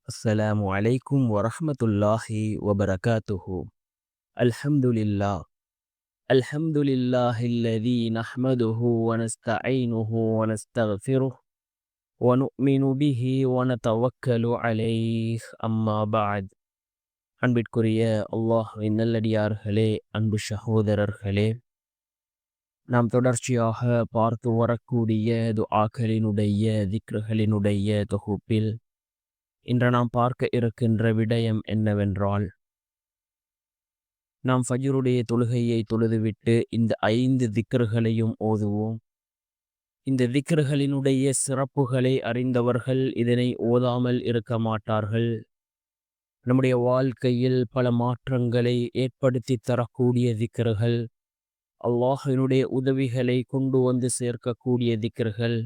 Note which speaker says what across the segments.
Speaker 1: السلام عليكم ورحمة الله وبركاته. الحمد لله. الحمد لله الذي نحمده ونستعينه ونستغفره ونؤمن به ونتوكل عليه. أما بعد. அன்பிற்குரிய அல்லாஹ்வின் நல்லடியார்களே, அன்பு சகோதரர்களே, நாம் தொடர்ச்சியாக பார்த்து வரக்கூடிய துஆக்களினுடைய திக்ருகளினுடைய தொகுப்பில் இன்று நாம் பார்க்க இருக்கின்ற விடயம் என்னவென்றால், நாம் ஃபஜ்ருடைய தொழுகையை தொழுதுவிட்டு இந்த 5 திக்ருகளையும் ஓதுவோம். இந்த திக்ருகளினுடைய சிறப்புகளை அறிந்தவர்கள் இதனை ஓதாமல் இருக்க மாட்டார்கள். நம்முடைய வாழ்க்கையில் பல மாற்றங்களை ஏற்படுத்தி தரக்கூடிய திக்ருகள், அல்லாஹ்வினுடைய உதவிகளை கொண்டு வந்து சேர்க்கக்கூடிய திக்ருகள்.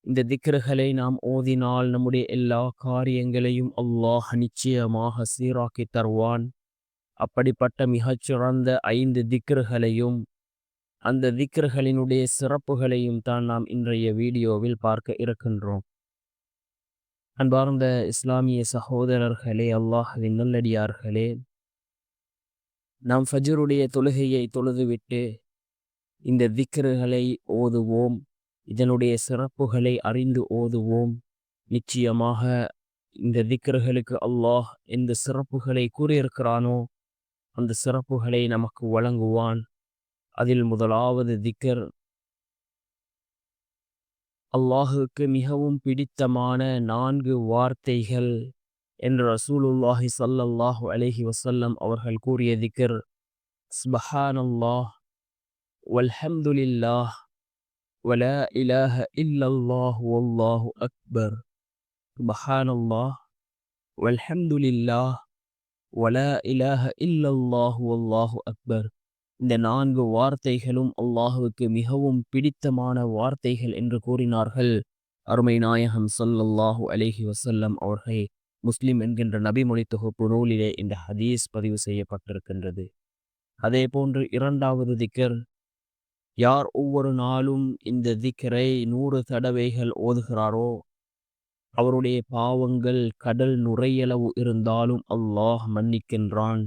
Speaker 1: இந்த திக்ருகளை நாம் ஓதினால் நம்முடைய எல்லா காரியங்களையும் அல்லாஹ் நிச்சயமாக சீராக்கி தருவான். அப்படிப்பட்ட மிகச்சிறந்த 5 திக்ருகளையும் அந்த திக்ருகளினுடைய சிறப்புகளையும் தான் நாம் இன்றைய வீடியோவில் பார்க்க இருக்கின்றோம். அன்பார்ந்த இஸ்லாமிய சகோதரர்களே, அல்லாஹ்வின் நல்லடியார்களே, நாம் ஃபஜ்ருடைய தொழுகையை தொழுதுவிட்டு இந்த திக்ருகளை ஓதுவோம். இதனுடைய சிறப்புகளை அறிந்து ஓதுவோம். நிச்சயமாக இந்த திக்ருகளுக்கு அல்லாஹ் எந்த சிறப்புகளை கூறியிருக்கிறானோ அந்த சிறப்புகளை நமக்கு வழங்குவான். அதில் முதலாவது திக்ர், அல்லாஹுக்கு மிகவும் பிடித்தமான 4 வார்த்தைகள் என்று ரசூலுல்லாஹி ஸல்லல்லாஹு அலைஹி வஸல்லம் அவர்கள் கூறிய திக்ர், சுப்ஹானல்லாஹ் வல்ஹம்துலில்லாஹ் வலா இலாஹ இல்லல்லாஹ் வல்லாஹு அக்பர். சுப்ஹானல்லாஹ் வல்ஹம்துலில்லாஹ் வலா இலாஹ இல்லல்லாஹு வல்லாஹு அக்பர். இந்த 4 வார்த்தைகளும் அல்லாஹுக்கு மிகவும் பிடித்தமான வார்த்தைகள் என்று கூறினார்கள் அருமை நாயகம் ஸல்லல்லாஹு அலைஹி வஸல்லம் அவர்கள். முஸ்லிம் என்கின்ற நபிமொழி தொகுப்பு நூலிலே இந்த ஹதீஸ் பதிவு செய்யப்பட்டிருக்கின்றது. அதே போன்று இரண்டாவது திக்ர், யார் ஒவ்வொரு நாளும் இந்த திக்ரை 100 தடவைகள் ஓதுகிறாரோ அவருடைய பாவங்கள் கடல் நுரையளவு இருந்தாலும் அல்லாஹ் மன்னிக்கின்றான்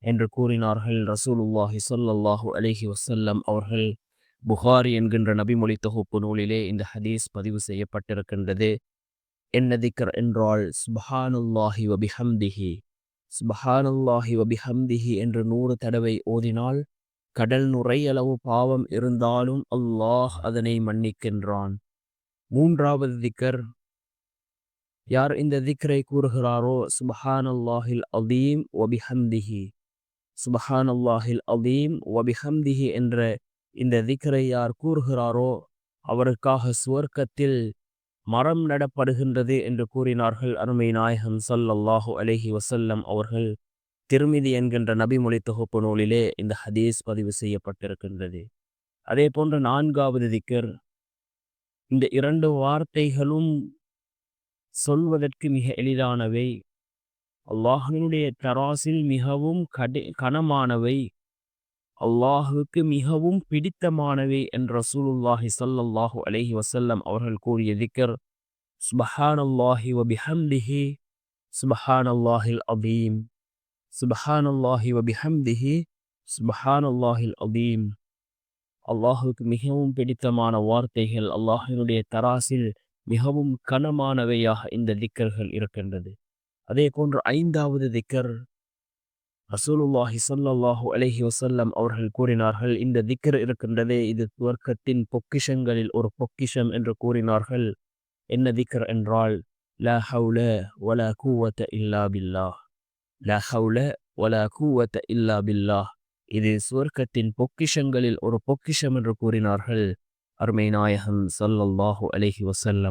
Speaker 1: என்று கூறினார்கள் ரசூலுல்லாஹி ஸல்லல்லாஹு அலைஹி வஸல்லம் அவர்கள். புகாரி என்கின்ற நபிமொழி தொகுப்பு நூலிலே இந்த ஹதீஸ் பதிவு செய்யப்பட்டிருக்கின்றது. என்ன திக்ர் என்றால், சுப்ஹானல்லாஹி வபிஹம்திஹி. சுப்ஹானல்லாஹி வபிஹம்திஹி என்று 100 தடவை ஓதினால் கடல் நுரையளவு பாவம் இருந்தாலும் அல்லாஹ் அதனை மன்னிக்கின்றான். மூன்றாவது திக்ர், யார் இந்த திக்ரை கூறுகிறாரோ, சுப்ஹானல்லாஹில் அதீம் வபிஹம்திஹி. சுப்ஹானல்லாஹில் அதீம் வபிஹம்திஹி என்ற இந்த திக்ரை யார் கூறுகிறாரோ அவருக்காக சுவர்க்கத்தில் மரம் நடப்படுகின்றது என்று கூறினார்கள் அருமை நாயகம் ஸல்லல்லாஹு அலைஹி வஸல்லம் அவர்கள். திர்மிதி என்கின்ற நபிமொழி தொகுப்பு நூலிலே இந்த ஹதீஸ் பதிவு செய்யப்பட்டிருக்கின்றது. அதே போன்று நான்காவது திக்ர், இந்த 2 வார்த்தைகளும் சொல்வதற்கு மிக எளிதானவை, அல்லாஹ்வினுடைய தராசில் மிகவும் கனமானவை, அல்லாஹுக்கு மிகவும் பிடித்தமானவை என்று ரசூலுல்லாஹி ஸல்லல்லாஹு அலைஹி வஸல்லம் அவர்கள் கூறிய திக்ர், சுப்ஹானல்லாஹி வபிஹம்திஹி சுப்ஹானல்லாஹில் அதீம். சுப்ஹானல்லாஹி வபிஹம்திஹி சுப்ஹானல்லாஹில் அதீம். அல்லாஹுக்கு மிகவும் பிடித்தமான வார்த்தைகள், அல்லாஹ்வினுடைய தராசில் மிகவும் கனமானவையாக இந்த திக்ர்கள் இருக்கின்றது. அதே போன்று ஐந்தாவது திக்ர், ரசூலுல்லாஹி ஸல்லல்லாஹு அலைஹி வஸல்லம் அவர்கள் கூறினார்கள், இந்த திக்ர் இருக்கின்றதே இது சுவர்க்கத்தின் பொக்கிஷங்களில் ஒரு பொக்கிஷம் என்று கூறினார்கள். என்ன திக்ர் என்றால், லா ஹவுல வலா குவத இல்லா பில்லாஹ். லா ஹவுல வலா குவத இல்லா பில்லாஹ். இது சுவர்க்கத்தின் பொக்கிஷங்களில் ஒரு பொக்கிஷம் என்று கூறினார்கள் அருமை நாயகம் ஸல்லல்லாஹு அலைஹி வஸல்லம்